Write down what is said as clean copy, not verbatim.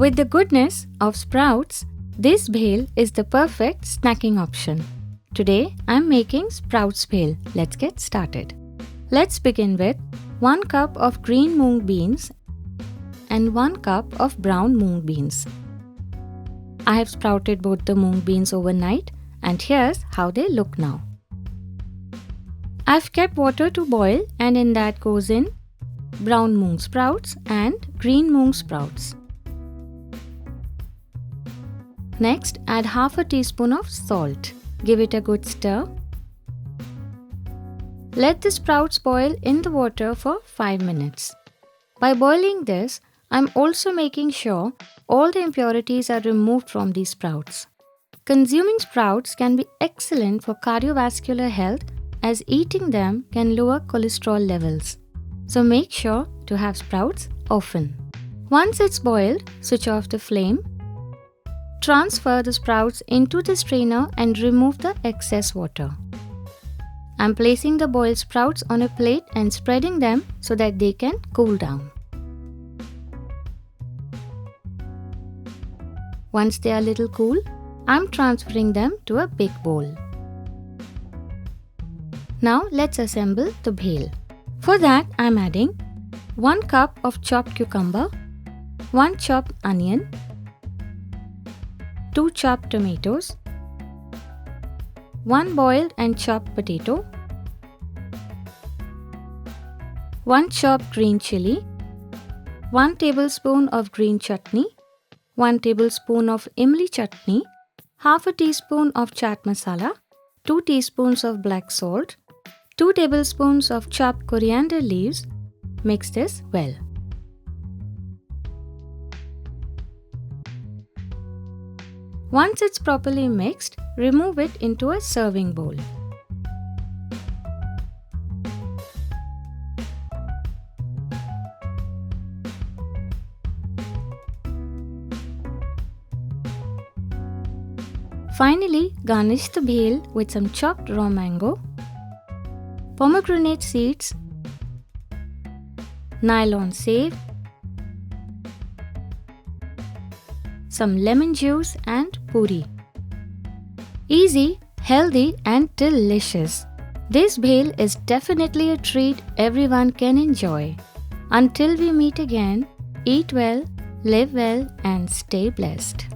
With the goodness of sprouts, this bhel is the perfect snacking option. Today I'm making sprouts bhel. Let's get started. Let's begin with 1 cup of green moong beans and 1 cup of brown moong beans. I have sprouted both the moong beans overnight and here's how they look now. I've kept water to boil and in that goes in brown moong sprouts and green moong sprouts. Next, add half a teaspoon of salt. Give it a good stir. Let the sprouts boil in the water for 5 minutes. By boiling this, I'm also making sure all the impurities are removed from these sprouts. Consuming sprouts can be excellent for cardiovascular health as eating them can lower cholesterol levels. So make sure to have sprouts often. Once it's boiled, switch off the flame. Transfer the sprouts into the strainer and remove the excess water. I'm placing the boiled sprouts on a plate and spreading them so that they can cool down. Once they are a little cool, I'm transferring them to a big bowl. Now let's assemble the bhel. For that, I'm adding 1 cup of chopped cucumber, 1 chopped onion, 2 chopped tomatoes, 1 boiled and chopped potato, 1 chopped green chilli, 1 tablespoon of green chutney, 1 tablespoon of imli chutney, half a teaspoon of chaat masala, 2 teaspoons of black salt, 2 tablespoons of chopped coriander leaves. Mix this well. Once it's properly mixed, remove it into a serving bowl. Finally, garnish the bhel with some chopped raw mango, pomegranate seeds, nylon save, some lemon juice and puri. Easy, healthy and delicious. This bhel is definitely a treat everyone can enjoy. Until we meet again, eat well, live well and stay blessed.